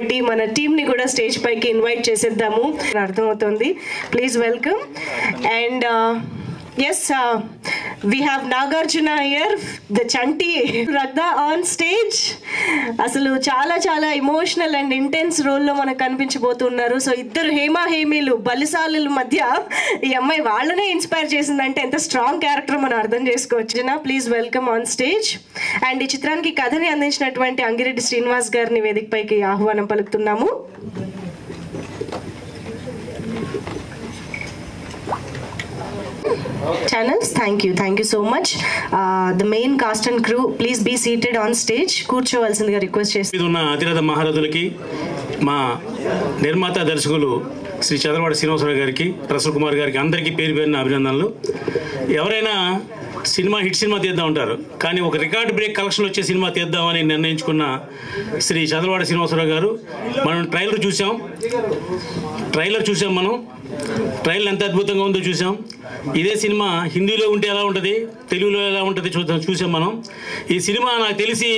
కాబట్టి మన టీమ్ని కూడా స్టేజ్ పైకి ఇన్వైట్ చేసేద్దాము అర్థమవుతుంది. Please welcome. And yes, we have Nagarjuna here, the Chanti Ragda on stage. అసలు చాలా చాలా ఎమోషనల్ అండ్ ఇంటెన్స్ రోల్లో మనకు కనిపించబోతున్నారు. సో ఇద్దరు హేమీలు బలిసాల మధ్య ఈ అమ్మాయి వాళ్ళనే ఇన్స్పైర్ చేసిందంటే ఎంత స్ట్రాంగ్ క్యారెక్టర్ మనం అర్థం చేసుకోవచ్చు. Please welcome on stage. And ఈ చిత్రానికి కథని అందించినటువంటి అంగిరెడ్డి శ్రీనివాస్ గారిని వేదికపైకి ఆహ్వానం పలుకుతున్నాము. Channels, thank you so much. The main cast and crew, please be seated on stage. కూర్చోవాల్సిందిగా రిక్వెస్ట్ చేస్తున్నా. అతిరథ మహారథులకి, మా నిర్మాత దర్శకులు శ్రీ చదలవాడ శ్రీనివాసరావు గారికి, ప్రసన్న కుమార్ గారికి అందరికీ పేరు పేరున అభినందనలు. ఎవరైనా హిట్ సినిమా తీద్దాం ఉంటారు, కానీ ఒక రికార్డ్ బ్రేక్ కలెక్షన్ వచ్చే సినిమా తీద్దామని నిర్ణయించుకున్న శ్రీ చదలవాడ శ్రీనివాసరావు గారు. మనం ట్రైలర్ చూసాం. మనం ట్రైలర్ ఎంత అద్భుతంగా ఉందో చూసాం. ఇదే సినిమా హిందీలో ఉంటే ఎలా ఉంటుంది, తెలుగులో ఎలా ఉంటుంది చూసాం మనం. ఈ సినిమా నాకు తెలిసి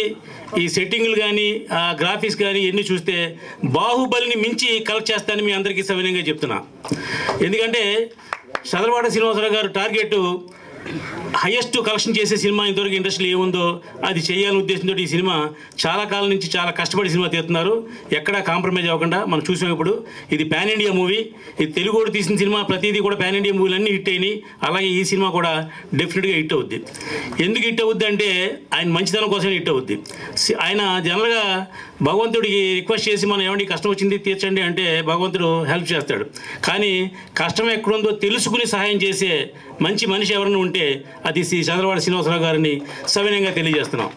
ఈ సెట్టింగ్లు కానీ ఆ గ్రాఫిక్స్ కానీ ఎన్ని చూస్తే బాహుబలిని మించి కలెక్ట్ చేస్తానని మీ అందరికీ సవినయంగా చెప్తున్నా. ఎందుకంటే చదలవాడ శ్రీనివాసరావు గారు టార్గెట్ హైయెస్ట్ కలెక్షన్ చేసే సినిమా ఇంతవరకు ఇండస్ట్రీలో ఏముందో అది చేయాలనే ఉద్దేశంతో ఈ సినిమా చాలా కాలం నుంచి చాలా కష్టపడి సినిమా తీస్తున్నారు. ఎక్కడా కాంప్రమైజ్ అవ్వకుండా మనం చూసాం. ఇప్పుడు ఇది పాన్ ఇండియా మూవీ. ఇది తెలుగు కూడా తీసిన సినిమా, ప్రతిదీ కూడా పాన్ ఇండియా మూవీలు అన్నీ హిట్ అయినాయి. అలాగే ఈ సినిమా కూడా డెఫినెట్గా హిట్ అవుద్ది. ఎందుకు హిట్ అవుద్ది అంటే ఆయన మంచితనం కోసమే హిట్ అవుద్ది. ఆయన జనరల్గా భగవంతుడికి రిక్వెస్ట్ చేసి మనం ఏమండి కష్టం వచ్చింది తీర్చండి అంటే భగవంతుడు హెల్ప్ చేస్తాడు. కానీ కష్టం ఎక్కడుందో తెలుసుకుని సహాయం చేసే మంచి మనిషి ఎవరైనా ఉంటే అది శ్రీ చంద్రబాబు శ్రీనివాసరావు గారిని సవినయంగా తెలియజేస్తున్నాం.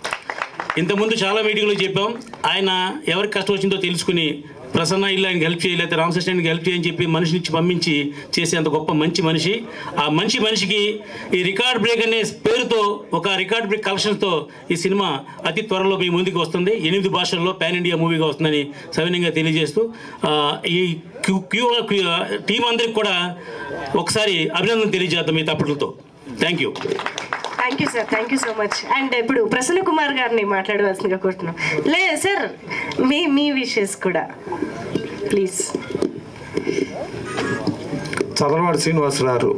ఇంతకుముందు చాలా మీటింగ్లో చెప్పాం, ఆయన ఎవరికి కష్టం వచ్చిందో తెలుసుకుని ప్రసన్న ఇల్లు ఆయనకి హెల్ప్ చేయాలి, లేకపోతే రామకృష్ణకి హెల్ప్ చేయని చెప్పి మనిషిని పంపించి చేసేంత గొప్ప మంచి మనిషి. ఆ మంచి మనిషికి ఈ రికార్డ్ బ్రేక్ అనే పేరుతో ఒక రికార్డ్ బ్రేక్ కలెక్షన్స్తో ఈ సినిమా అతి త్వరలో మీ ముందుకు వస్తుంది. 8 భాషల్లో పాన్ ఇండియా మూవీగా వస్తుందని సవినయంగా తెలియజేస్తూ ఈ టీం అందరికి కూడా ఒకసారి అభినందన తెలియజేద్దాం ఈ తప్పట్లతో. Thank you sir, thank you so much. And ఇప్పుడు ప్రసన్న కుమార్ గారిని మాట్లాడవలసిందిగా కోరుతున్నాం. లేదు సార్, మీ విషెస్ కూడా ప్లీజ్. చదలవాడ శ్రీనివాసరావు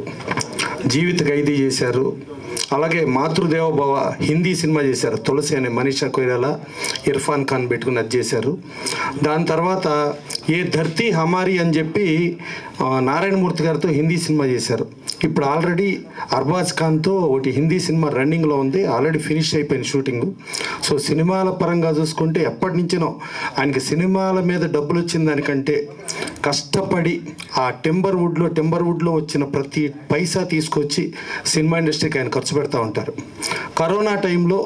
జీవిత ఖైదీ చేశారు. అలాగే మాతృదేవోభవ హిందీ సినిమా చేశారు. తులసి అనే మనీషా కొయిరాలా, ఇర్ఫాన్ ఖాన్ పెట్టుకుని అది చేశారు. దాని తర్వాత ఏ ధర్తీ హమారీ అని చెప్పి నారాయణమూర్తి గారితో హిందీ సినిమా చేశారు. ఇప్పుడు ఆల్రెడీ అర్బాజ్ ఖాన్తో ఒకటి హిందీ సినిమా రన్నింగ్లో ఉంది, ఆల్రెడీ ఫినిష్ అయిపోయింది షూటింగ్. సో సినిమాల పరంగా చూసుకుంటే ఎప్పటి నుంచినో ఆయనకి సినిమాల మీద డబ్బులు వచ్చిన దానికంటే కష్టపడి ఆ టెంబర్ వుడ్లో వచ్చిన ప్రతి పైసా తీసుకొచ్చి సినిమా ఇండస్ట్రీకి ఆయన ఖర్చు పెడతా ఉంటారు. కరోనా టైంలో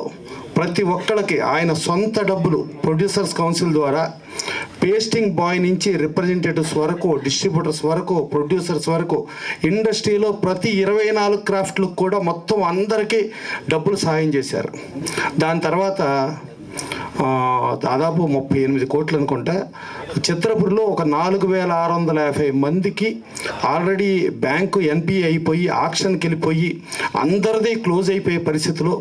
ప్రతి ఒక్కళ్ళకి ఆయన సొంత డబ్బులు ప్రొడ్యూసర్స్ కౌన్సిల్ ద్వారా పేస్టింగ్ బాయ్ నుంచి రిప్రజెంటేటివ్స్ వరకు, డిస్ట్రిబ్యూటర్స్ వరకు, ప్రొడ్యూసర్స్ వరకు ఇండస్ట్రీలో ప్రతి 24 క్రాఫ్ట్లకు కూడా మొత్తం అందరికీ డబ్బులు సహాయం చేశారు. దాని తర్వాత దాదాపు 38 కోట్లు అనుకుంటా. చిత్రపురిలో ఒక 4650 మందికి ఆల్రెడీ బ్యాంకు ఎన్పిఏ అయిపోయి ఆక్షన్కి వెళ్ళిపోయి అందరిది క్లోజ్ అయిపోయే పరిస్థితిలో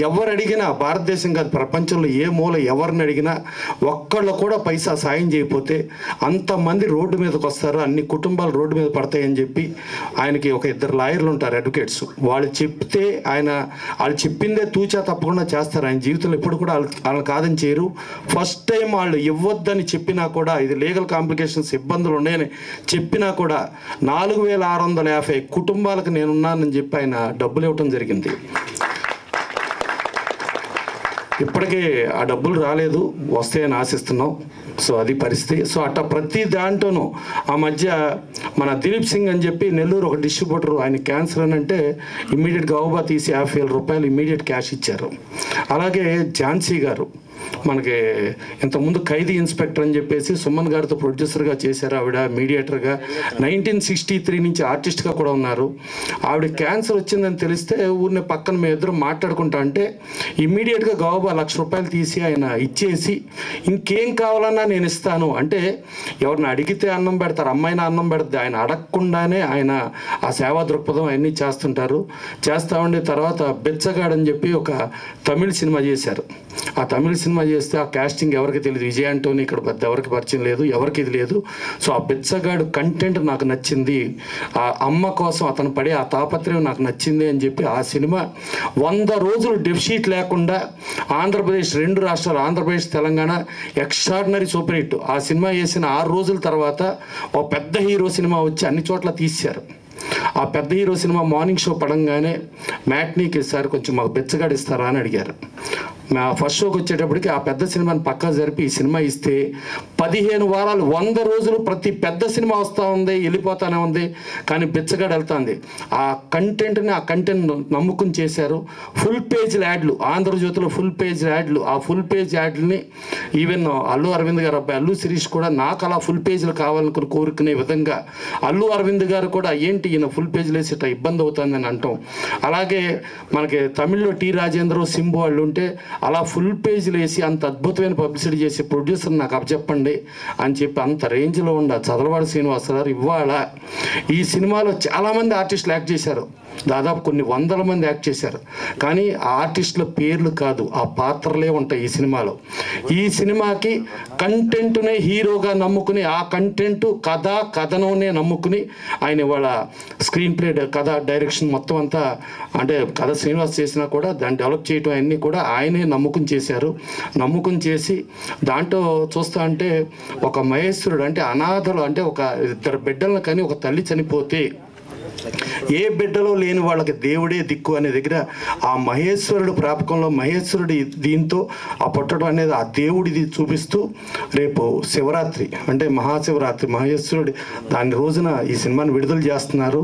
ఎవరు అడిగినా, భారతదేశం కాదు ప్రపంచంలో ఏ మూల ఎవరిని అడిగినా ఒక్కళ్ళు కూడా పైసా సాయం చేయకపోతే అంతమంది రోడ్డు మీదకి వస్తారు, అన్ని కుటుంబాలు రోడ్డు మీద పడతాయని చెప్పి ఆయనకి ఒక 2 లాయర్లు ఉంటారు, అడ్వకేట్స్. వాళ్ళు చెప్తే వాళ్ళు చెప్పిందే తూచా తప్పకుండా చేస్తారు. ఆయన జీవితంలో ఎప్పుడు కూడా వాళ్ళు కాదని చేయరు. ఫస్ట్ టైం వాళ్ళు ఇవ్వద్దని చెప్పినా కూడా, ఇది లీగల్ కాంప్లికేషన్స్ ఇబ్బందులు ఉన్నాయని చెప్పినా కూడా 4650 కుటుంబాలకు నేనున్నానని చెప్పి ఆయన డబ్బులు ఇవ్వటం జరిగింది. ఇప్పటికే ఆ డబ్బులు రాలేదు, వస్తాయని ఆశిస్తున్నాం. సో అది పరిస్థితి. సో అట్లా ప్రతి దాంట్లోనూ ఆ మధ్య మన దిలీప్ సింగ్ అని చెప్పి నెల్లూరు ఒక డిస్ట్రిబ్యూటర్, ఆయన క్యాన్సర్ అని అంటే ఇమ్మీడియట్గా గౌబా తీసి 50,000 రూపాయలు ఇమ్మీడియట్ క్యాష్ ఇచ్చారు. అలాగే ఝాన్సీ గారు మనకి ఇంతకుముందు ఖైదీ ఇన్స్పెక్టర్ అని చెప్పేసి సుమన్ గారితో ప్రొడ్యూసర్గా చేశారు. ఆవిడ మీడియేటర్గా 1963 నుంచి ఆర్టిస్ట్గా కూడా ఉన్నారు. ఆవిడ క్యాన్సర్ వచ్చిందని తెలిస్తే ఊరిని పక్కన మేము ఇద్దరు మాట్లాడుకుంటా అంటే ఇమ్మీడియట్గా గౌబా 1,00,000 రూపాయలు తీసి ఆయన ఇచ్చేసి ఇంకేం కావాలన్నా నేను ఇస్తాను అంటే, ఎవరిని అడిగితే అన్నం పెడతారు, అమ్మాయినా అన్నం పెడతారు, ఆయన అడగకుండానే ఆయన ఆ సేవా దృక్పథం అవన్నీ చేస్తుంటారు. చేస్తూ ఉండే తర్వాత బెచ్చగాడని చెప్పి ఒక తమిళ సినిమా చేశారు. ఆ తమిళ సినిమా సినిమా చేస్తే ఆ కాస్టింగ్ ఎవరికి తెలియదు, విజయ్ ఆంటోనీ ఇక్కడ పెద్ద ఎవరికి పరిచయం లేదు, ఎవరికి ఇది లేదు. సో ఆ బిచ్చగాడు కంటెంట్ నాకు నచ్చింది, ఆ అమ్మ కోసం అతను పడే ఆ తాపత్రయం నాకు నచ్చింది అని చెప్పి ఆ సినిమా 100 రోజులు డెఫిషిట్ లేకుండా ఆంధ్రప్రదేశ్ 2 రాష్ట్రాలు Andhra Pradesh Telangana extraordinary super hit. ఆ సినిమా వేసిన 6 రోజుల తర్వాత ఒక పెద్ద హీరో సినిమా వచ్చి అన్ని చోట్ల తీశారు. ఆ పెద్ద హీరో సినిమా మార్నింగ్ షో పడంగానే మ్యాట్నీకి ఇస్తారు, కొంచెం మాకు బెచ్చగాడు ఇస్తారా అని అడిగారు. మా ఫస్ట్ షోకి వచ్చేటప్పటికి ఆ పెద్ద సినిమాని పక్కా జరిపి ఈ సినిమా ఇస్తే 15 వారాలు 100 రోజులు ప్రతి పెద్ద సినిమా వస్తూ ఉంది, వెళ్ళిపోతానే ఉంది, కానీ బెచ్చగాడు వెళ్తుంది. ఆ కంటెంట్ నమ్ముకుని చేశారు. ఫుల్ పేజ్ యాడ్లు, ఆంధ్రజ్యోతిలో ఫుల్ పేజ్ యాడ్లు, ఆ ఫుల్ పేజ్ యాడ్లని ఈవెన్ అల్లు అరవింద్ గారు అబ్బాయి అల్లు శిరీష్ కూడా నాకు అలా ఫుల్ పేజీలు కావాలనుకుని కోరుకునే విధంగా అల్లు అరవింద్ గారు కూడా ఏంటి ఈయన ఫుల్ పేజీలు వేసేట ఇబ్బంది అవుతుందని అంటాం. అలాగే మనకి తమిళ్లో టి రాజేంద్ర సింబు వాళ్ళు ఉంటే అలా ఫుల్ పేజీలు వేసి అంత అద్భుతమైన పబ్లిసిటీ చేసే ప్రొడ్యూసర్ నాకు అప్పచెప్పండి అని చెప్పి అంత రేంజ్లో ఉండ చదలవాడ శ్రీనివాసరావు ఇవాళ ఈ సినిమాలో చాలామంది ఆర్టిస్టులు యాక్ట్ చేశారు, దాదాపు కొన్ని 100 మంది యాక్ట్ చేశారు. కానీ ఆ ఆర్టిస్టుల పేర్లు కాదు, ఆ పాత్రలే ఉంటాయి ఈ సినిమాలో. ఈ సినిమాకి కంటెంట్నే హీరోగా నమ్ముకుని, ఆ కంటెంట్ కథనంనే నమ్ముకుని ఆయన ఇవాళ స్క్రీన్ ప్లే కథ డైరెక్షన్ మొత్తం అంతా అంటే కథ శ్రీనివాస్ చేసినా కూడా దాన్ని డెవలప్ చేయడం అన్నీ కూడా ఆయనే నమ్ముకుని చేశారు. నమ్ముకుని చేసి దాంట్లో చూస్తా అంటే ఒక మహేశ్వరుడు అంటే అనాథలు అంటే ఒక 2 బిడ్డలను కానీ ఒక తల్లి చనిపోతే ఏ బిడ్డలో లేని వాళ్ళకి దేవుడే దిక్కు అనే దగ్గర ఆ మహేశ్వరుడు ప్రాపకంలో మహేశ్వరుడి దీంతో ఆ పుట్టడం అనేది ఆ దేవుడిది చూపిస్తూ రేపు శివరాత్రి అంటే మహాశివరాత్రి మహేశ్వరుడి దాని రోజున ఈ సినిమాని విడుదల చేస్తున్నారు.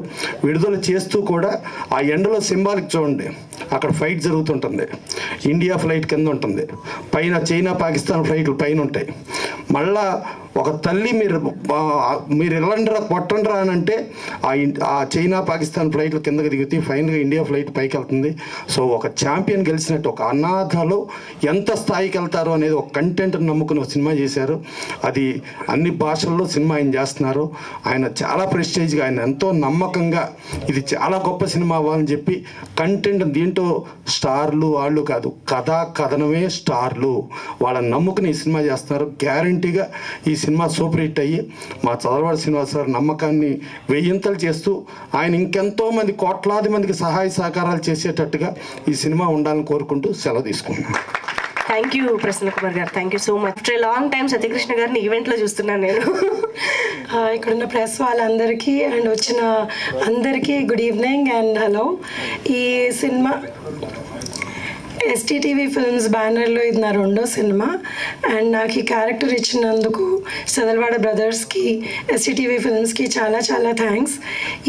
విడుదల చేస్తూ కూడా ఆ ఎండలో సింబాలిక్ చూడండి, అక్కడ ఫైట్ జరుగుతుంటుంది, ఇండియా ఫ్లైట్ కింద ఉంటుంది, పైన చైనా పాకిస్తాన్ ఫ్లైట్లు పైన ఉంటాయి. మళ్ళా ఒక తల్లి మీరు వెళ్ళండిరా కొట్టండిరా అని అంటే ఆ చైనా పాకిస్తాన్ ఫ్లైట్లు కిందకి దిగుతాయి, ఫైనల్గా ఇండియా ఫ్లైట్ పైకి వెళ్తుంది. సో ఒక ఛాంపియన్ గెలిచినట్టు ఒక అనాథలో ఎంత స్థాయికి వెళ్తారో అనేది ఒక కంటెంట్ నమ్ముకుని ఒక సినిమా చేశారు. అది అన్ని భాషల్లో సినిమా ఆయన చేస్తున్నారు. ఆయన చాలా ప్రెస్టేజ్గా ఆయన ఎంతో నమ్మకంగా ఇది చాలా గొప్ప సినిమా అవ్వాలని చెప్పి కంటెంట్ దీంట్లో స్టార్లు వాళ్ళు కాదు, కథనమే స్టార్లు వాళ్ళని నమ్ముకుని ఈ సినిమా చేస్తున్నారు. గ్యారంటీగా ఈ సినిమా సూపర్ హిట్ అయ్యి మా చదలవాడ శ్రీనివాసరావు నమ్మకాన్ని వెయ్యింతలు చేస్తూ ఆయన ఇంకెంతో మంది కోట్లాది మందికి సహాయ సహకారాలు చేసేటట్టుగా ఈ సినిమా ఉండాలని కోరుకుంటూ సెలవు తీసుకున్నాను. థ్యాంక్ యూ ప్రసన్న కుమార్ గారు, thank you so much. After long time Satyakrishna గారిని ఈవెంట్లో చూస్తున్నాను నేను. ఇక్కడున్న ప్రెస్ వాళ్ళందరికీ అండ్ వచ్చిన అందరికీ గుడ్ ఈవినింగ్ అండ్ హలో. ఈ సినిమా ఎస్టీటీవీ ఫిల్మ్స్ బ్యానర్లో ఇది నా 2వ సినిమా అండ్ నాకు ఈ క్యారెక్టర్ ఇచ్చినందుకు చదలవాడ బ్రదర్స్కి ఎస్టీటీవీ ఫిల్మ్స్కి చాలా చాలా థ్యాంక్స్.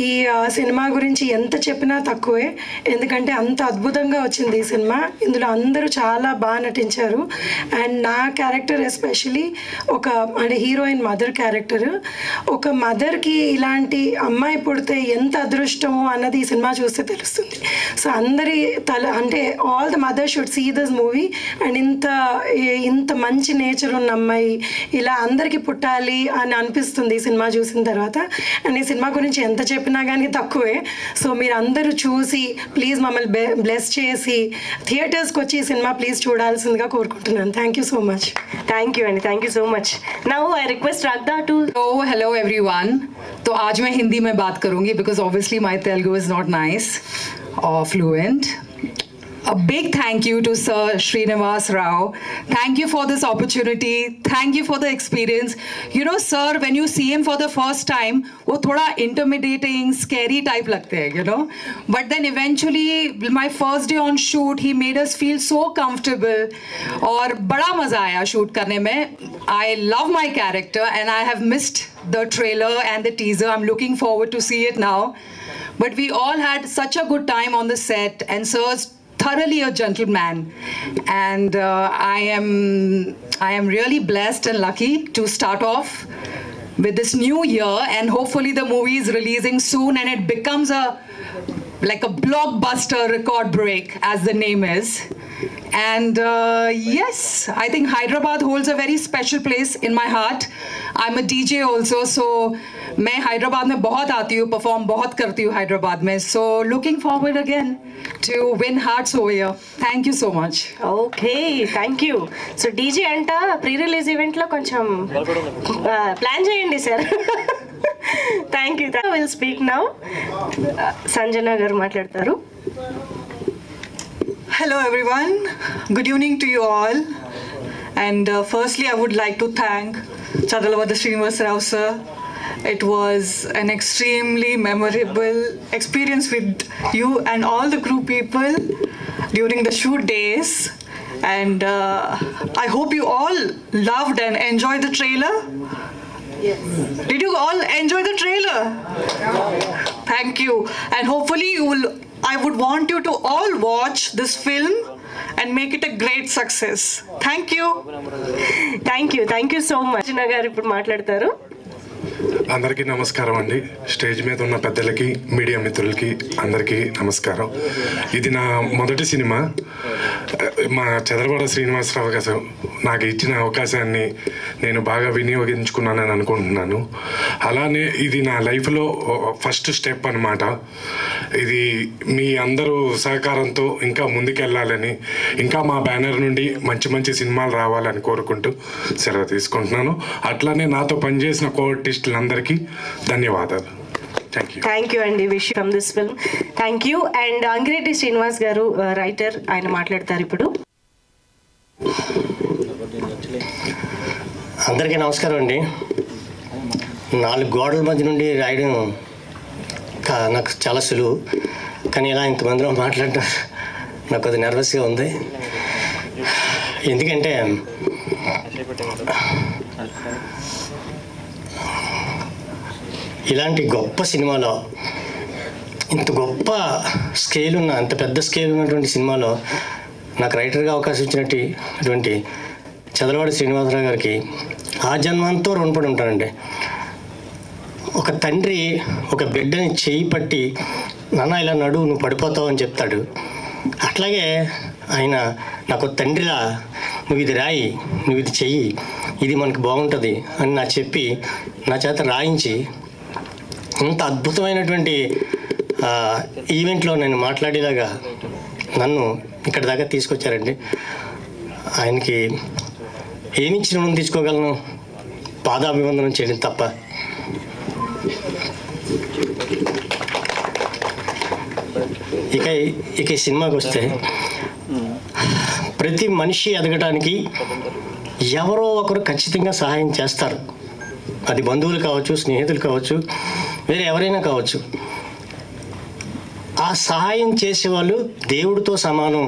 ఈ సినిమా గురించి ఎంత చెప్పినా తక్కువే, ఎందుకంటే అంత అద్భుతంగా వచ్చింది ఈ సినిమా. ఇందులో అందరూ చాలా బాగా నటించారు అండ్ నా క్యారెక్టర్ ఎస్పెషలీ ఒక అంటే హీరోయిన్ మదర్ క్యారెక్టర్. ఒక మదర్కి ఇలాంటి అమ్మాయి పుడితే ఎంత అదృష్టమో అన్నది ఈ సినిమా చూస్తే తెలుస్తుంది. సో అందరి అంటే all the mother should see this movie and ఇంత మంచి నేచర్ ఉన్న అమ్మాయి ఇలా అందరికీ పుట్టాలి అని అనిపిస్తుంది ఈ సినిమా చూసిన తర్వాత. అండ్ ఈ సినిమా గురించి ఎంత చెప్పినా కానీ తక్కువే. సో మీరు అందరూ చూసి ప్లీజ్ మమ్మల్ని బ్లెస్ చేసి థియేటర్స్కి వచ్చి ఈ సినిమా ప్లీజ్ చూడాల్సిందిగా కోరుకుంటున్నాను. Thank you so much. Thank you అండి, thank you so much. Now I request रागदा टू हेलो एवरीवन. तो आज मैं हिंदी में बात करूंगी because obviously my Telugu is not nice or fluent. A big thank you to Sir Srinivas Rao. Thank you for this opportunity. Thank you for the experience. You know, sir, when you see him for the first time, वो थोड़ा intimidating, scary type लगते हैं, you know. But then eventually, my first day on shoot, he made us feel so comfortable. और बड़ा मजा आया shoot करने में. I love my character and I have missed the trailer and the teaser. I'm looking forward to see it now. But we all had such a good time on the set and sir's thoroughly a gentleman and I am really blessed and lucky to start off with this new year and hopefully the movie is releasing soon and it becomes like a blockbuster record break as the name is. And yes, I think Hyderabad holds a very special place in my heart. I am a DJ also, so मैं हैदराबाद में बहुत आती हूँ, perform बहुत करती हूँ हैदराबाद में. So looking forward again to win hearts over here. Thank you so much. Okay thank you. So DJ అంట ప్రీ రిలీజ్ ఈవెంట్లో కొంచెం ప్లాన్ చేయండి sir. Thank you. Will speak now. Sanjana గారు మాట్లాడతారు. Hello everyone, good evening to you all, and firstly I would like to thank Chadalawada Srinivas Rao sir. It was an extremely memorable experience with you and all the crew people during the shoot days, and I hope you all loved and enjoyed the trailer. Yes. Did you all enjoy the trailer? Thank you, and hopefully you will. I would want you to all watch this film and make it a great success. Thank you. Thank you so much. Sanjana గారు ఇప్పుడు మాట్లాడతారు. అందరికీ నమస్కారం అండి. Stage మీద ఉన్న పెద్దలకి, media మిత్రులకి అందరికీ నమస్కారం. ఇది నా మొదటి సినిమా. మా చదలవాడ శ్రీనివాసరావు గారు నాకు ఇచ్చిన అవకాశాన్ని నేను బాగా వినియోగించుకున్నానని అనుకుంటున్నాను. అలానే ఇది నా లైఫ్లో ఫస్ట్ స్టెప్ అన్నమాట. ఇది మీ అందరూ సహకారంతో ఇంకా ముందుకెళ్ళాలని, ఇంకా మా బ్యానర్ నుండి మంచి మంచి సినిమాలు రావాలని కోరుకుంటూ సెలవు తీసుకుంటున్నాను. అట్లానే నాతో పనిచేసిన కోఆర్టిస్టులందరికీ ధన్యవాదాలు. థ్యాంక్ యూ అండి. Wish from this film. Thank you. And Angireddy Srinivas గారు రైటర్, ఆయన మాట్లాడతారు ఇప్పుడు. అందరికీ నమస్కారం అండి. 4 గోడల మధ్య నుండి రాయడం నాకు చాలా సులువు, కానీ ఇలా ఇంతమందిలో మాట్లాడటం నాకు కొద్దిగా నర్వస్గా ఉంది. ఎందుకంటే ఇలాంటి గొప్ప సినిమాలో, ఇంత గొప్ప స్కేల్ ఉన్న, అంత పెద్ద స్కేల్ ఉన్నటువంటి సినిమాలో నాకు రైటర్గా అవకాశం ఇచ్చినటువంటి చదలవాడ శ్రీనివాసరావు గారికి ఆ జన్మంతో రుణపడి ఉంటానండి. ఒక తండ్రి ఒక బిడ్డని చేయి పట్టి, నాన్న ఇలా నడు, నువ్వు పడిపోతావు అని చెప్తాడు. అట్లాగే ఆయన నాకు తండ్రిలా, నువ్వు ఇది రాయి, నువ్వు ఇది చెయ్యి, ఇది మనకు బాగుంటుంది అని నాకు చెప్పి నా చేత రాయించి ఇంత అద్భుతమైనటువంటి ఈవెంట్లో నేను మాట్లాడేలాగా నన్ను ఇక్కడ దాకా తీసుకొచ్చారండి. ఆయనకి ఏమిచ్చి రుణం తీసుకోగలను? పాదాభివందనం చేయడం తప్ప. ఇక ఈ సినిమాకి వస్తే, ప్రతి మనిషి ఎదగటానికి ఎవరో ఒకరు ఖచ్చితంగా సహాయం చేస్తారు. అది బంధువులు కావచ్చు, స్నేహితులు కావచ్చు, వేరే ఎవరైనా కావచ్చు. ఆ సహాయం చేసేవాళ్ళు దేవుడితో సమానం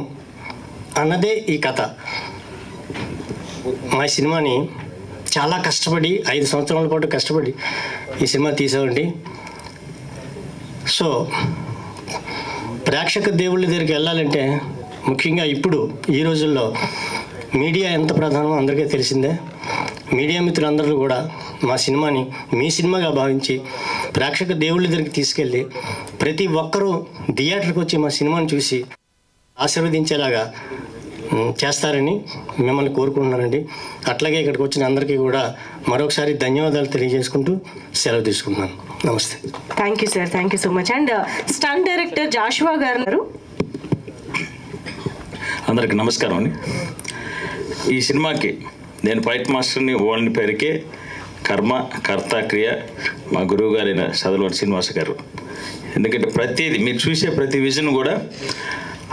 అన్నదే ఈ కథ. మా సినిమాని చాలా కష్టపడి 5 సంవత్సరాల పాటు కష్టపడి ఈ సినిమా తీసామండి. సో ప్రేక్షక దేవుళ్ళ దగ్గరికి వెళ్ళాలంటే, ముఖ్యంగా ఇప్పుడు ఈ రోజుల్లో మీడియా ఎంత ప్రధానమో అందరికీ తెలిసిందే. మీడియా మిత్రులందరూ కూడా మా సినిమాని మీ సినిమాగా భావించి ప్రేక్షక దేవుళ్ళ దగ్గరికి తీసుకెళ్ళి ప్రతి ఒక్కరూ థియేటర్కి వచ్చి మా సినిమాని చూసి ఆశీర్వదించేలాగా చేస్తారని మిమ్మల్ని కోరుకుంటున్నానండి. అట్లాగే ఇక్కడికి వచ్చిన అందరికీ కూడా మరొకసారి ధన్యవాదాలు తెలియజేసుకుంటూ సెలవు తీసుకుంటున్నాను. నమస్తే. Thank you sir. Thank you so much. And stunt director Joshua గారు. అందరికి నమస్కారం అండి. ఈ సినిమాకి నేను ఫైట్ మాస్టర్ని ఓల్ని పేరుకే కర్మ కర్త క్రియ మా గురువు గారైన చదలవాడ శ్రీనివాస గారు. ఎందుకంటే ప్రతిదీ మీరు చూసే ప్రతి విజన్ కూడా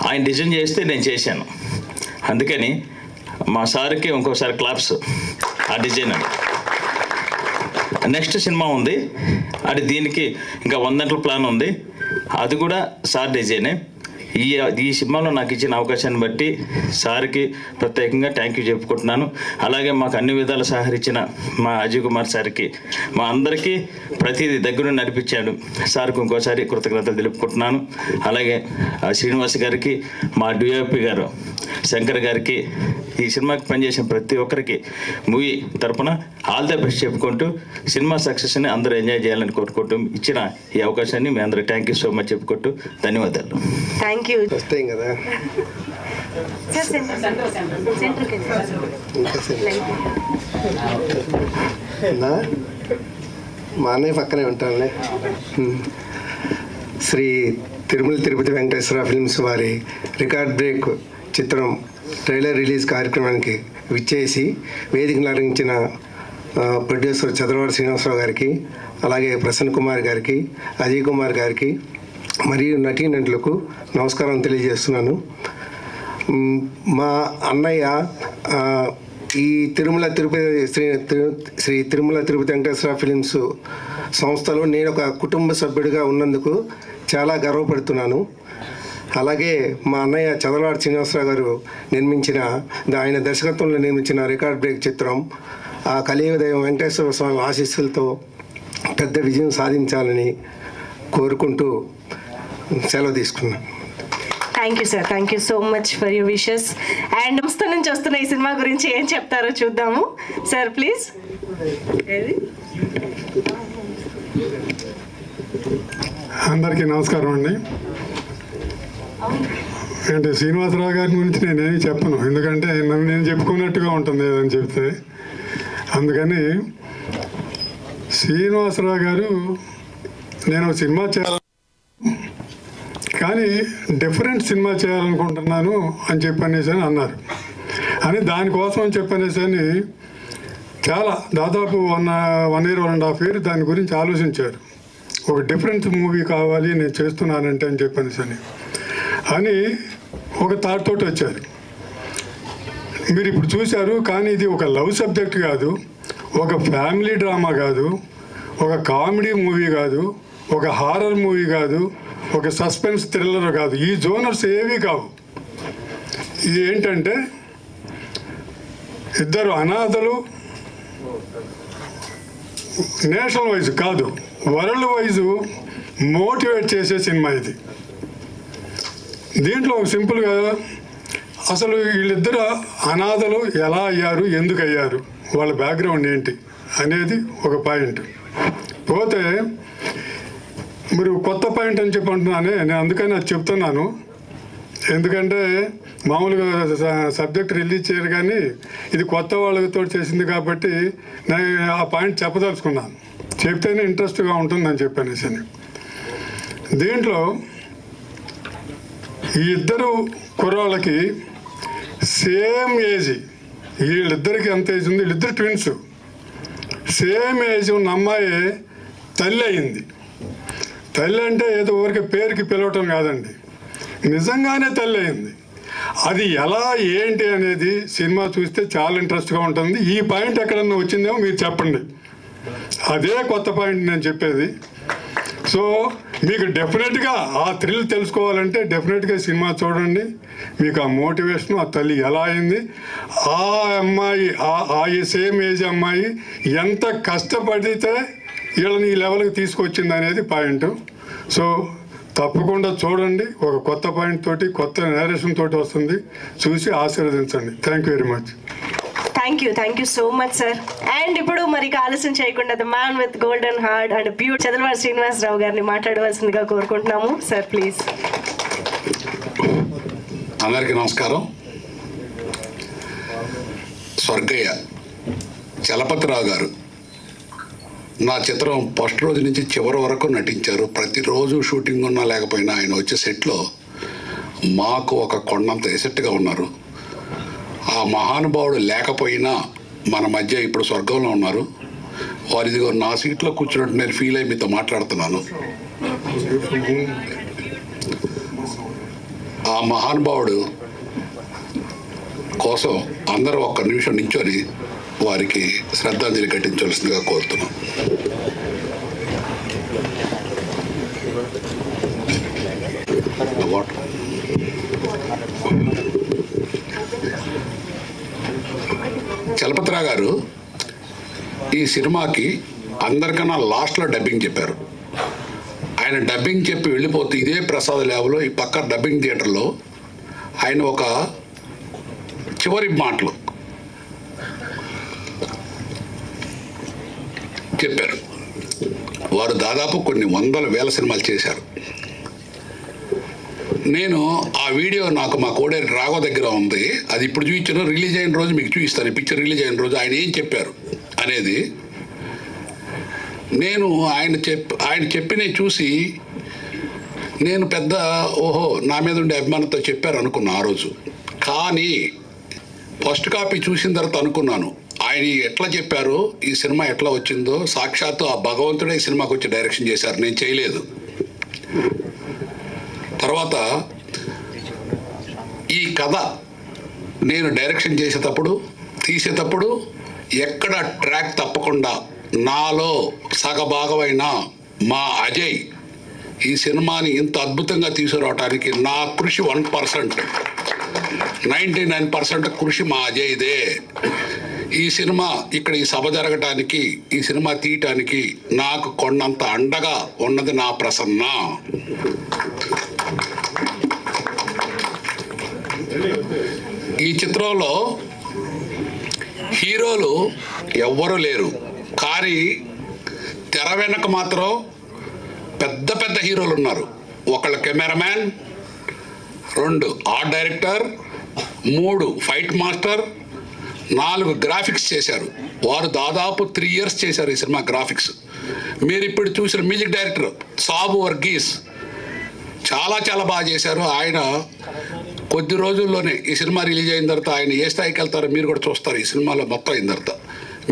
ఆయన డిజైన్ చేస్తే నేను చేశాను. అందుకని మా సార్కి ఇంకోసారి క్లాప్స్. ఆ డిజైన్ అది. నెక్స్ట్ సినిమా ఉంది, అది దీనికి ఇంకా 100 ప్లాన్ ఉంది, అది కూడా సార్ డిజైనే. ఈ సినిమాలో నాకు ఇచ్చిన అవకాశాన్ని బట్టి సార్కి ప్రత్యేకంగా థ్యాంక్ యూ చెప్పుకుంటున్నాను. అలాగే మాకు అన్ని విధాలు సహకరించిన మా అజయ్ కుమార్ సార్కి, మా అందరికీ ప్రతిదీ దగ్గర నడిపించాడు సార్కి ఇంకోసారి కృతజ్ఞతలు తెలుపుకుంటున్నాను. అలాగే శ్రీనివాస్ గారికి, మా డిఓపి గారు శంకర్ గారికి, ఈ సినిమాకి పనిచేసిన ప్రతి ఒక్కరికి మూవీ తరపున ఆల్ ద బెస్ట్ చెప్పుకుంటూ సినిమా సక్సెస్ని అందరూ ఎంజాయ్ చేయాలని కోరుకుంటూ ఇచ్చిన ఈ అవకాశాన్ని మీ అందరూ థ్యాంక్ యూ సో మచ్ చెప్పుకుంటూ ధన్యవాదాలు. Thank you. వస్తాయి కదా. సెంటర్ మా అన్నయ్య పక్కనే ఉంటానులే. శ్రీ తిరుమల తిరుపతి వెంకటేశ్వర ఫిల్మ్స్ వారి రికార్డ్ బ్రేక్ చిత్రం ట్రైలర్ రిలీజ్ కార్యక్రమానికి విచ్చేసి వేదికను అలంకరించిన ప్రొడ్యూసర్ చదలవాడ శ్రీనివాసరావు గారికి, అలాగే ప్రసన్న కుమార్ గారికి, అజయ్ కుమార్ గారికి మరియు నటీనటులకు నమస్కారం తెలియజేస్తున్నాను. మా అన్నయ్య ఈ తిరుమల తిరుపతి శ్రీ తిరుమల తిరుపతి వెంకటేశ్వర ఫిలిమ్స్ సంస్థలో నేను ఒక కుటుంబ సభ్యుడిగా ఉన్నందుకు చాలా గర్వపడుతున్నాను. అలాగే మా అన్నయ్య చదలవాడ శ్రీనివాసరావు గారు ఆయన దర్శకత్వంలో నిర్మించిన రికార్డ్ బ్రేక్ చిత్రం ఆ కలియుగ దైవం వెంకటేశ్వర స్వామి ఆశీస్సులతో పెద్ద విజయం సాధించాలని కోరుకుంటూ సెలవు తీసుకున్నాను. Thank you sir, thank you so much for your wishes. And సంస్థ నుంచి వస్తున్న ఈ సినిమా గురించి ఏం చెప్తారో చూద్దాము సార్, ప్లీజ్. అందరికీ నమస్కారం అండి. అంటే శ్రీనివాసరావు గారి గురించి నేనేమి చెప్పను, ఎందుకంటే నన్ను నేను చెప్పుకున్నట్టుగా ఉంటుంది ఏదని చెప్తే. అందుకని శ్రీనివాసరావు గారు నేను సినిమా కానీ డిఫరెంట్ సినిమా చేయాలనుకుంటున్నాను అని చెప్పనేసి అన్నారు. అని దానికోసం అని చెప్పనేసి చాలా దాదాపు 1 year 1.5 years దాని గురించి ఆలోచించారు. ఒక డిఫరెంట్ మూవీ కావాలి నేను చేస్తున్నానంటే అని చెప్పనేసి అని ఒక థాట్ తోటి వచ్చారు. మీరు ఇప్పుడు చూశారు, కానీ ఇది ఒక లవ్ సబ్జెక్ట్ కాదు, ఒక ఫ్యామిలీ డ్రామా కాదు, ఒక కామెడీ మూవీ కాదు, ఒక హారర్ మూవీ కాదు, ఒక సస్పెన్స్ థ్రిల్లర్ కాదు. ఈ జోనర్స్ ఏవి కావు. ఇది ఏంటంటే ఇద్దరు అనాథలు, నేషనల్ వైజ్ కాదు వరల్డ్ వైజు మోటివేట్ చేసే సినిమా ఇది. దీంట్లో సింపుల్గా అసలు వీళ్ళిద్దరు అనాథలు ఎలా అయ్యారు, ఎందుకు అయ్యారు, వాళ్ళ బ్యాక్గ్రౌండ్ ఏంటి అనేది ఒక పాయింట్. పోతే మీరు కొత్త పాయింట్ అని చెప్పి అంటున్నానే, నేను అందుకని అది చెప్తున్నాను. ఎందుకంటే మామూలుగా సబ్జెక్ట్ రిలీజ్ చేయరు, కానీ ఇది కొత్త వాళ్ళతో చేసింది కాబట్టి నేను ఆ పాయింట్ చెప్పదలుచుకున్నాను. చెప్తేనే ఇంట్రెస్ట్గా ఉంటుందని చెప్పనేసి. దీంట్లో ఈ ఇద్దరు కుర్రాళ్ళకి సేమ్ ఏజ్, వీళ్ళిద్దరికి ఎంత ఏజ్ ఉంది, వీళ్ళిద్దరు ట్విన్స్. సేమ్ ఏజ్ ఉన్న అమ్మాయి తల్లి అయింది. తల్లి అంటే ఏదో ఊరికి పేరుకి పిలవటం కాదండి, నిజంగానే తల్లి అయింది. అది ఎలా ఏంటి అనేది సినిమా చూస్తే చాలా ఇంట్రెస్ట్గా ఉంటుంది. ఈ పాయింట్ ఎక్కడన్నా వచ్చిందేమో మీరు చెప్పండి, అదే కొత్త పాయింట్ నేను చెప్పేది. సో మీకు డెఫినెట్గా ఆ థ్రిల్ తెలుసుకోవాలంటే డెఫినెట్గా సినిమా చూడండి. మీకు ఆ మోటివేషన్, ఆ తల్లి ఎలా అయింది, ఆ అమ్మాయి ఆ సేమ్ ఏజ్ అమ్మాయి ఎంత కష్టపడితే వీళ్ళని ఈ లెవెల్కి తీసుకొచ్చింది అనేది పాయింట్. సో తప్పకుండా చూడండి. ఒక కొత్త పాయింట్ తోటి, కొత్త నేరేషన్ తోటి వస్తుంది. చూసి ఆశీర్వదించండి. Thank you very much. Thank you so much sir. And ఇప్పుడు మరి ఆలస్యం చేయకుండా the man with golden heart and beauty Chadalavada Srinivasarao గారిని మాట్లాడవలసిందిగా కోరుకుంటున్నాము సార్, ప్లీజ్. అందరికీ నమస్కారం. స్వర్గయ్య చలపతిరావు గారు నా చిత్రం ఫస్ట్ రోజు నుంచి చివరి వరకు నటించారు. ప్రతిరోజు షూటింగ్ ఉన్నా లేకపోయినా ఆయన వచ్చే సెట్లో మాకు ఒక కొండంత ఎసెట్గా ఉన్నారు. ఆ మహానుభావుడు లేకపోయినా మన మధ్య ఇప్పుడు స్వర్గంలో ఉన్నారు. వారు ఇదిగో నా సీట్లో కూర్చున్నట్టు నేను ఫీల్ అయ్యి మీతో మాట్లాడుతున్నాను. ఆ మహానుభావుడు కోసం అందరూ ఒక్క నిమిషం నించొని వారికి శ్రద్ధాంజలి ఘటించవలసిందిగా కోరుతున్నాం. చలపతిరావు గారు ఈ సినిమాకి అందరికన్నా లాస్ట్లో డబ్బింగ్ చెప్పారు. ఆయన డబ్బింగ్ చెప్పి వెళ్ళిపోతే ఇదే ప్రసాద్ ల్యాబ్లో ఈ పక్క డబ్బింగ్ థియేటర్లో ఆయన ఒక చివరి మాటలు చెప్పారు. వారు దాదాపు కొన్ని 100,000 సినిమాలు చేశారు. నేను ఆ వీడియో నాకు మా కోడేరు రాఘవ దగ్గర ఉంది. అది ఇప్పుడు చూపించాను, రిలీజ్ అయిన రోజు మీకు చూపిస్తాను. ఈ పిక్చర్ రిలీజ్ అయిన రోజు ఆయన ఏం చెప్పారు అనేది. నేను ఆయన చెప్పినవి చూసి నేను పెద్ద ఓహో నా మీద ఉండే అభిమానంతో చెప్పారు అనుకున్నా ఆ రోజు. కానీ ఫస్ట్ కాపీ చూసిన తర్వాత అనుకున్నాను ఆయన ఎట్లా చెప్పారో ఈ సినిమా ఎట్లా వచ్చిందో సాక్షాత్తు ఆ భగవంతుడే ఈ సినిమాకి వచ్చి డైరెక్షన్ చేశారు, నేను చేయలేదు. తర్వాత ఈ కథ నేను డైరెక్షన్ చేసేటప్పుడు తీసేటప్పుడు ఎక్కడ ట్రాక్ తప్పకుండా నాలో సగభాగమైన మా అజయ్ ఈ సినిమాని ఇంత అద్భుతంగా తీసుకురావడానికి నా కృషి 1%, 99% కృషి మా అజయ్దే. ఈ సినిమా ఇక్కడ ఈ సభ జరగటానికి ఈ సినిమా తీయటానికి నాకు కొండంత అండగా ఉన్నది నా ప్రసన్న. ఈ చిత్రంలో హీరోలు ఎవ్వరూ లేరు, కానీ తెర వెనక మాత్రం పెద్ద పెద్ద హీరోలు ఉన్నారు. ఒకళ్ళు cameraman, 2 art director, 3 fight master, 4 graphics చేశారు. వారు దాదాపు 3 years చేశారు ఈ సినిమా గ్రాఫిక్స్. మీరు ఇప్పుడు చూసిన మ్యూజిక్ డైరెక్టర్ సాబు వర్గీస్ చాలా చాలా బాగా చేశారు. ఆయన కొద్ది రోజుల్లోనే ఈ సినిమా రిలీజ్ అయిన తర్వాత ఆయన ఏ స్థాయికి వెళ్తారో మీరు కూడా చూస్తారు ఈ సినిమాలో మొత్తం అయిన తర్వాత.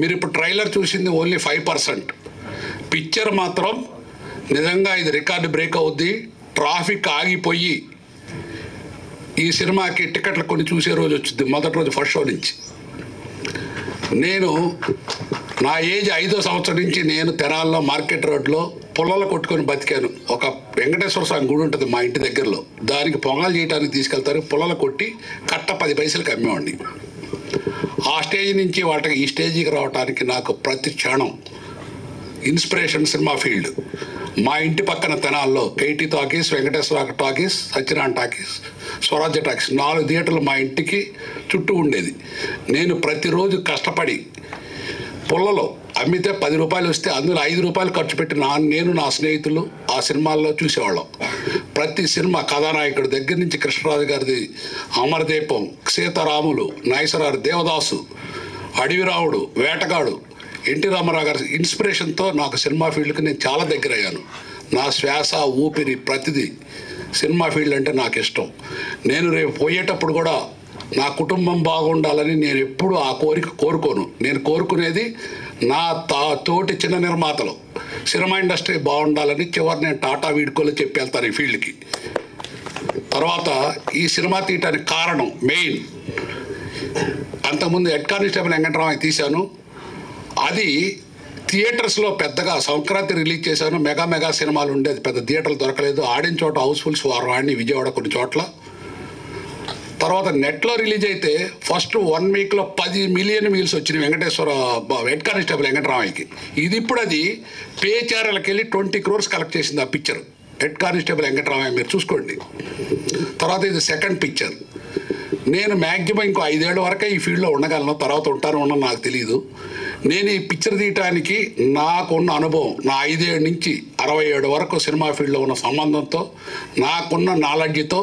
మీరు ఇప్పుడు ట్రైలర్ చూసింది ఓన్లీ 5%. పిక్చర్ మాత్రం నిజంగా ఇది రికార్డు బ్రేక్ అవుద్ది. ట్రాఫిక్ ఆగిపోయి ఈ సినిమాకి టికెట్లు కొన్ని చూసే రోజు వచ్చింది, మొదటి రోజు ఫస్ట్ షో నుంచి. నేను నా ఏజ్ 5వ సంవత్సరం నుంచి నేను తెనాల్లో మార్కెట్ రోడ్లో పుల్లలు కొట్టుకొని బతికాను. ఒక వెంకటేశ్వర స్వామి గుడి ఉంటుంది మా ఇంటి దగ్గరలో, దానికి పొంగల్ చేయడానికి తీసుకెళ్తారు. పుల్లలు కొట్టి కట్ట 10 పైసలకి అమ్మేవాడిని. ఆ స్టేజ్ నుంచి వాటికి ఈ స్టేజీకి రావడానికి నాకు ప్రతి క్షణం ఇన్స్పిరేషన్ సినిమా ఫీల్డ్. మా ఇంటి పక్కన తెనాల్లో KT talkies, Venkateswara talkies, Satyanarayana talkies, Swarajya talkies 4 థియేటర్లు మా ఇంటికి చుట్టూ ఉండేది. నేను ప్రతిరోజు కష్టపడి పుల్లలో అమ్మితే 10 రూపాయలు వస్తే అందులో 5 రూపాయలు ఖర్చు పెట్టి నేను నా స్నేహితులు ఆ సినిమాల్లో చూసేవాళ్ళం. ప్రతి సినిమా కథానాయకుడి దగ్గర నుంచి కృష్ణరాజు గారిది అమరదీపం, సీతారాములు, నాగేశ్వరరావు దేవదాసు, అడవిరావుడు, వేటగాడు, ఎన్టీ రామారావు గారి ఇన్స్పిరేషన్తో నాకు సినిమా ఫీల్డ్కి నేను చాలా దగ్గర అయ్యాను. నా శ్వాస ఊపిరి ప్రతిదీ సినిమా ఫీల్డ్ అంటే నాకు ఇష్టం. నేను రేపు పోయేటప్పుడు కూడా నా కుటుంబం బాగుండాలని నేను ఎప్పుడూ ఆ కోరిక కోరుకోను. నేను కోరుకునేది నా తోటి చిన్న నిర్మాతలు సినిమా ఇండస్ట్రీ బాగుండాలని చివరి నేను టాటా వీడ్కోలు చెప్పి వెళ్తాను ఈ ఫీల్డ్కి. తర్వాత ఈ సినిమా తీయటానికి కారణం మెయిన్, అంతకుముందు హెడ్ కానిస్టేబుల్ వెంకటరామయ్య తీశాను. అది థియేటర్స్లో పెద్దగా సంక్రాంతి రిలీజ్ చేశాను. మెగా సినిమాలు ఉండేది, పెద్ద థియేటర్లు దొరకలేదు. ఆడిన చోట హౌస్ఫుల్స్ వాడిని విజయవాడ కొన్ని చోట్ల. తర్వాత నెట్లో రిలీజ్ అయితే ఫస్ట్ 1 weekలో 10 million వ్యూస్ వచ్చినాయి వెంకటేశ్వర హెడ్ కానిస్టేబుల్ వెంకటరామయ్యకి. ఇది ఇప్పుడు అది పే ఛానల్కి వెళ్ళి 20 crores కలెక్ట్ చేసింది ఆ పిక్చర్ హెడ్ కానిస్టేబుల్ వెంకటరామయ్య, మీరు చూసుకోండి. తర్వాత ఇది సెకండ్ పిక్చర్. నేను మ్యాక్సిమం ఇంకో 5 ఏళ్ళ వరకే ఈ ఫీల్డ్లో ఉండగలను, తర్వాత ఉండను నాకు తెలియదు. నేను ఈ పిక్చర్ తీయటానికి నాకున్న అనుభవం, నా 5 ఏళ్ళ నుంచి 67 వరకు సినిమా ఫీల్డ్లో ఉన్న సంబంధంతో, నాకున్న నాలెడ్జ్తో,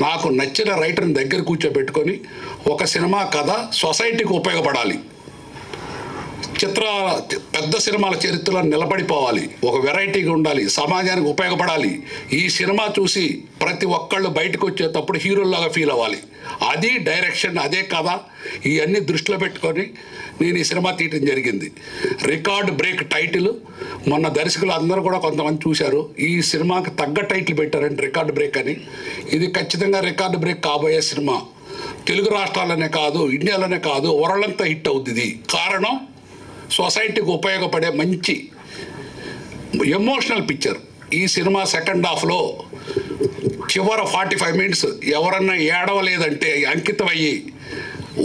నాకు నచ్చిన రైటర్ని దగ్గర కూర్చోబెట్టుకొని ఒక సినిమా కథ సొసైటీకి ఉపయోగపడాలి, పెద్ద సినిమాల చరిత్రలో నిలబడిపోవాలి, ఒక వెరైటీగా ఉండాలి, సమాజానికి ఉపయోగపడాలి. ఈ సినిమా చూసి ప్రతి ఒక్కళ్ళు బయటకు వచ్చేటప్పుడు హీరోల్లాగా ఫీల్ అవ్వాలి. అది డైరెక్షన్, అదే కథ, ఇవన్నీ దృష్టిలో పెట్టుకొని నేను ఈ సినిమా తీయటం జరిగింది. Record break title. మొన్న దర్శకులు అందరూ కూడా కొంతమంది చూశారు, ఈ సినిమాకి తగ్గ టైటిల్ పెట్టారంటే రికార్డ్ బ్రేక్ అని. ఇది ఖచ్చితంగా రికార్డ్ బ్రేక్ కాబోయే సినిమా. తెలుగు రాష్ట్రాల్లోనే కాదు, ఇండియాలోనే కాదు, వరల్డ్ అంతా హిట్ అవుతుంది. ఇది కారణం సొసైటీకి ఉపయోగపడే మంచి ఎమోషనల్ పిక్చర్. ఈ సినిమా సెకండ్ హాఫ్లో చివరి 45 minutes ఎవరన్నా ఏడవలేదంటే అంకితం అయ్యి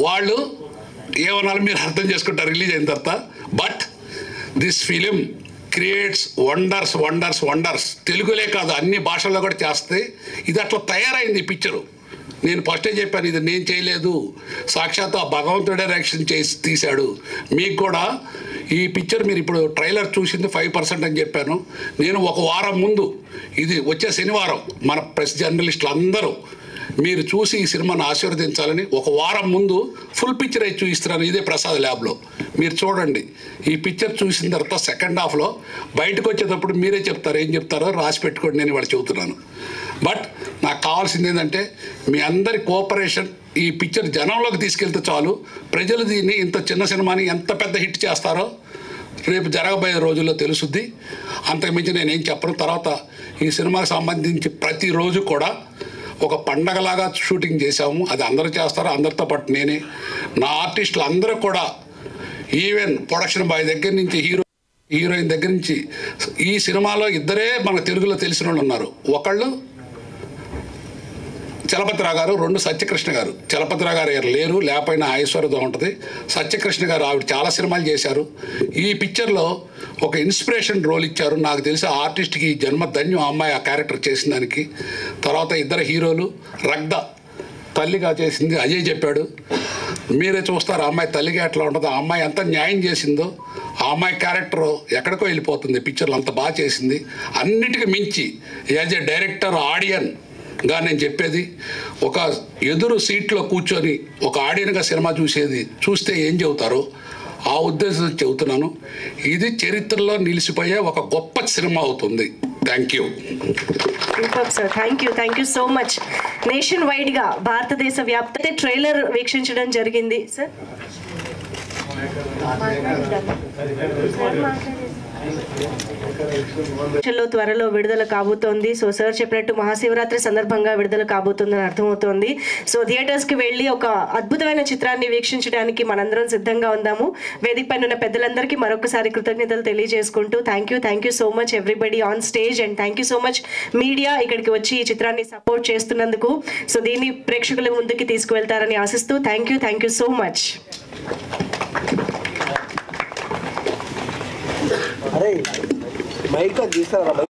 వాళ్ళు ఏమన్నా మీరు అర్థం చేసుకుంటారు రిలీజ్ అయిన తర్వాత. But this film creates wonders wonders wonders. తెలుగులే కాదు అన్ని భాషల్లో కూడా చేస్తే ఇది అట్లా తయారైంది ఈ పిక్చరు. నేను ఫస్టే చెప్పాను, ఇది నేను చేయలేదు, సాక్షాత్ ఆ భగవంతుడే డైరెక్షన్ చేసి తీశాడు. మీకు కూడా ఈ పిక్చర్ మీరు ఇప్పుడు ట్రైలర్ చూసింది 5% అని చెప్పాను. నేను 1 వారం ముందు, ఇది వచ్చే శనివారం మన ప్రెస్ జర్నలిస్టులు అందరూ మీరు చూసి ఈ సినిమాను ఆశీర్వదించాలని ఒక వారం ముందు ఫుల్ పిక్చర్ అయితే చూపిస్తున్నాను ఇదే ప్రసాద్ ల్యాబ్లో. మీరు చూడండి, ఈ పిక్చర్ చూసిన తర్వాత సెకండ్ హాఫ్లో బయటకు వచ్చేటప్పుడు మీరే చెప్తారు, ఏం చెప్తారో రాసి పెట్టుకోండి, నేను వాళ్ళు చెబుతున్నాను. బట్ నాకు కావాల్సింది ఏంటంటే మీ అందరి కోఆపరేషన్. ఈ పిక్చర్ జనంలోకి తీసుకెళ్తే చాలు. ప్రజలు దీన్ని ఇంత చిన్న సినిమాని ఎంత పెద్ద హిట్ చేస్తారో రేపు జరగబోయే రోజుల్లో తెలుసుద్ది. అంతకుమించి నేనేం చెప్పను. తర్వాత ఈ సినిమాకి సంబంధించి ప్రతిరోజు కూడా ఒక పండగలాగా షూటింగ్ చేశాము. అది అందరూ చేస్తారు, అందరితో పాటు నేనే. నా ఆర్టిస్టులు అందరూ కూడా, ఈవెన్ ప్రొడక్షన్ బాయ్ దగ్గర నుంచి హీరోయిన్ దగ్గర నుంచి, ఈ సినిమాలో ఇద్దరే మన తెలుగులో తెలిసిన వాళ్ళు ఉన్నారు. ఒకళ్ళు చలపతిరావు గారు, రెండు సత్యకృష్ణ గారు. చలపతిరావు గారు లేరు, లేకపోయినా ఐశ్వర్యతో ఉంటుంది. సత్యకృష్ణ గారు ఆవిడ చాలా సినిమాలు చేశారు. ఈ పిక్చర్లో ఒక ఇన్స్పిరేషన్ రోల్ ఇచ్చారు. నాకు తెలిసి ఆ ఆర్టిస్ట్కి జన్మ ధన్యం ఆ అమ్మాయి ఆ క్యారెక్టర్ చేసిన దానికి. తర్వాత ఇద్దరు హీరోలు, రగ్ద తల్లిగా చేసింది అజయ్ చెప్పాడు. మీరే చూస్తారు ఆ అమ్మాయి తల్లిగా ఎట్లా ఉంటుందో, ఆ అమ్మాయి ఎంత న్యాయం చేసిందో. ఆ అమ్మాయి క్యారెక్టర్ ఎక్కడికో వెళ్ళిపోతుంది పిక్చర్లో, అంత బాగా చేసింది. అన్నిటికీ మించి యాజ్ ఏ డైరెక్టర్ ఆడియన్గా నేను చెప్పేది, ఒక ఎదురు సీట్లో కూర్చొని ఒక ఆడియన్గా సినిమా చూస్తే ఏం చెబుతారో ఆ ఉద్దేశంతో చెబుతున్నాను. ఇది చరిత్రలో నిలిచిపోయే ఒక గొప్ప సినిమా అవుతుంది. Thank you sir. Thank you so much. Nation వైడ్గా భారతదేశ వ్యాప్త ట్రైలర్ వీక్షించడం జరిగింది సార్. త్వరలో విడుదల కాబోతోంది. సో సార్ చెప్పినట్టు మహాశివరాత్రి సందర్భంగా విడుదల కాబోతుందని అర్థమవుతోంది. సో థియేటర్స్కి వెళ్ళి ఒక అద్భుతమైన చిత్రాన్ని వీక్షించడానికి మనందరం సిద్ధంగా ఉందాము. వేదిక పైన ఉన్న పెద్దలందరికీ మరొకసారి కృతజ్ఞతలు తెలియజేసుకుంటూ thank you so much everybody on stage, and thank you so much media ఇక్కడికి వచ్చి ఈ చిత్రాన్ని సపోర్ట్ చేస్తున్నందుకు. సో దీన్ని ప్రేక్షకుల ముందుకి తీసుకువెళ్తారని ఆశిస్తూ థ్యాంక్ యూ సో మచ్. అరే మైక్ తీసారా?